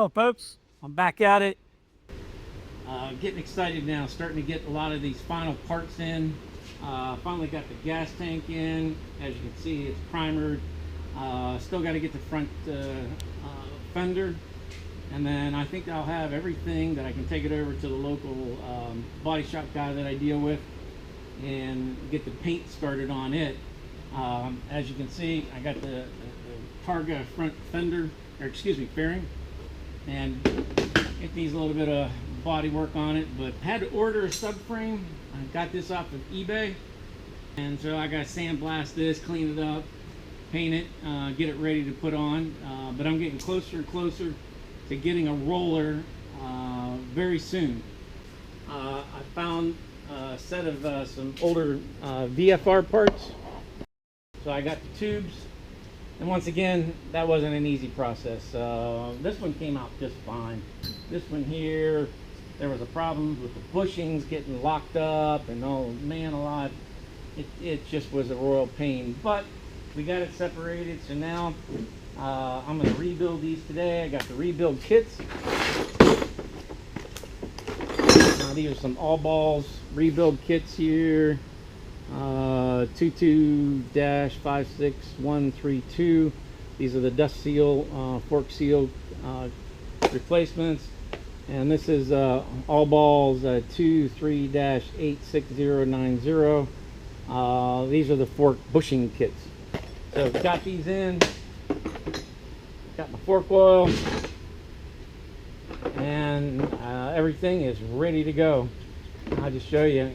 Hello folks, I'm back at it. Getting excited now, starting to get a lot of these final parts in. Finally got the gas tank in. As you can see, it's primered. Still got to get the front fender, and then I think I'll have everything that I can take it over to the local body shop guy that I deal with and get the paint started on it. As you can see, I got the Targa front fender, or excuse me, fairing, and it needs a little bit of body work on it, but had to order a subframe. I got this off of eBay, and so I got to sandblast this, clean it up, paint it, get it ready to put on. But I'm getting closer and closer to getting a roller very soon. I found a set of some older VFR parts, so I got the tubes. And once again, that wasn't an easy process. This one came out just fine. This one here, there was a problem with the bushings getting locked up, and oh man alive, it just was a royal pain. But we got it separated, so now I'm going to rebuild these today. I got the rebuild kits. These are some all balls rebuild kits here. 22-56132. These are the dust seal, fork seal replacements, and this is all balls 23-86090. These are the fork bushing kits. So got these in, got my fork oil, and everything is ready to go. I'll just show you.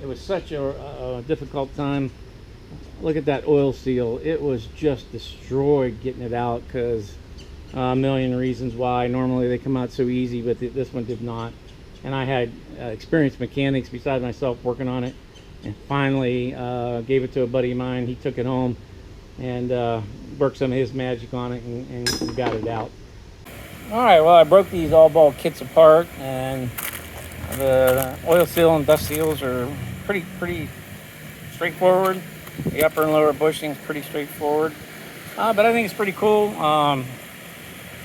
It was such a difficult time. Look at that oil seal. It was just destroyed getting it out because a million reasons why. Normally they come out so easy, but this one did not. And I had experienced mechanics besides myself working on it, and finally gave it to a buddy of mine. He took it home and worked some of his magic on it and got it out. All right, well, I broke these all ball kits apart, and the oil seal and dust seals are pretty straightforward. The upper and lower bushings pretty straightforward, but I think it's pretty cool.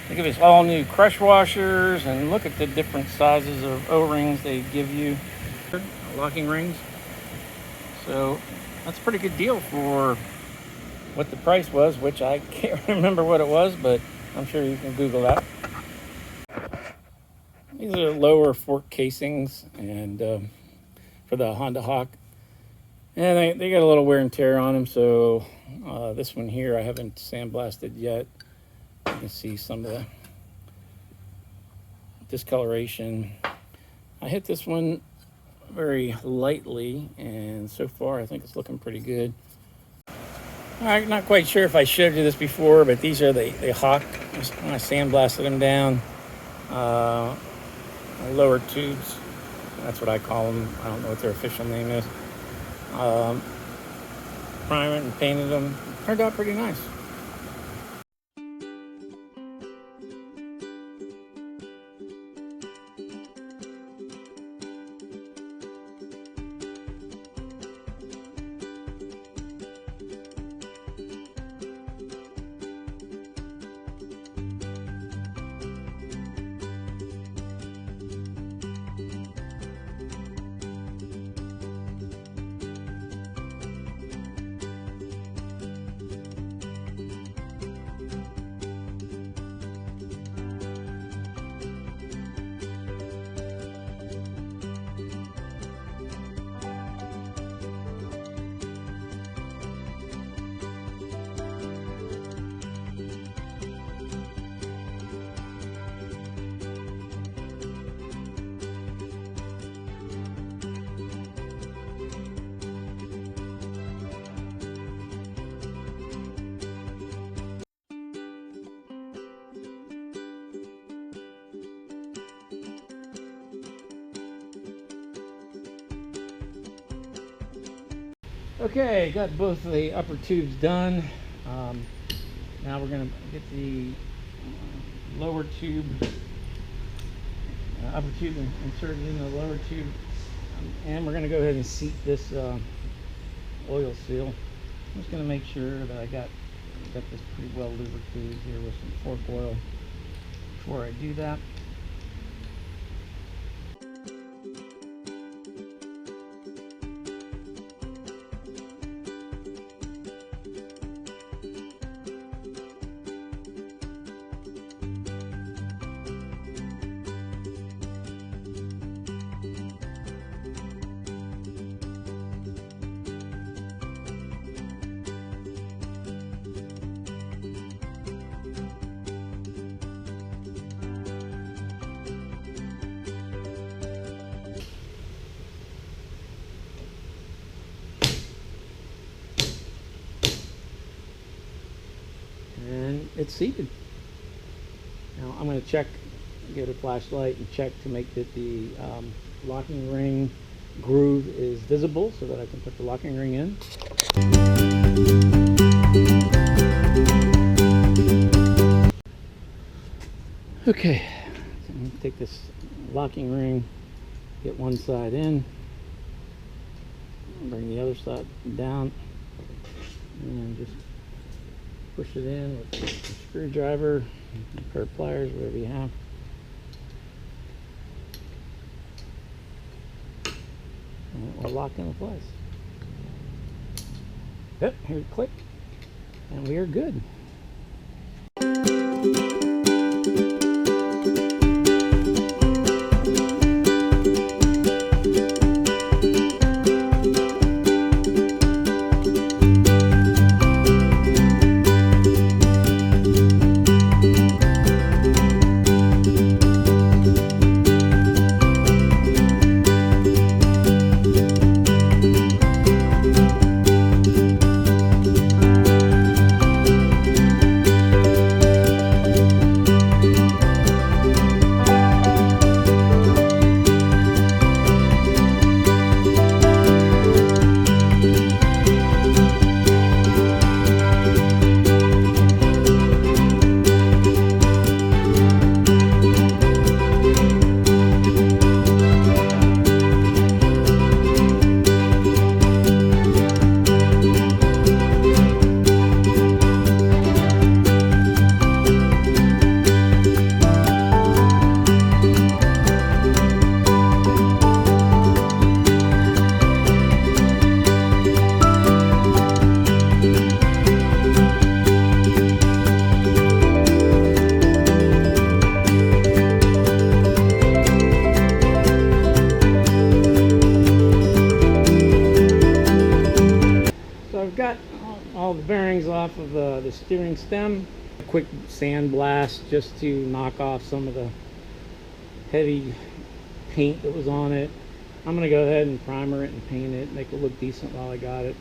They give us all new crush washers, and look at the different sizes of O-rings they give you, locking rings. So that's a pretty good deal for what the price was, which I can't remember what it was, but I'm sure you can Google that. These are lower fork casings, and for the Honda Hawk, and they got a little wear and tear on them. So this one here I haven't sandblasted yet. You can see some of the discoloration. I hit this one very lightly, and so far I think it's looking pretty good. I'm not quite sure if I showed you this before, but these are the Hawk. I sandblasted them down. Lower tubes, that's what I call them. I don't know what their official name is. Primed and painted them. Turned out pretty nice. Okay, got both of the upper tubes done. Now we're going to get the lower tube, upper tube inserted in the lower tube, and we're going to go ahead and seat this oil seal. I'm just going to make sure that I got this pretty well lubricated here with some fork oil. before I do that. And it's seated. Now I'm going to check, get a flashlight and check to make that the locking ring groove is visible so that I can put the locking ring in. Okay, so I'm going to take this locking ring, get one side in, bring the other side down, and just push it in with a screwdriver, a pair of pliers, whatever you have. And it will lock into place. Yep, here, click, and we are good. Got all the bearings off of the steering stem. A quick sand blast just to knock off some of the heavy paint that was on it. I'm going to go ahead and primer it and paint it, make it look decent while I got it.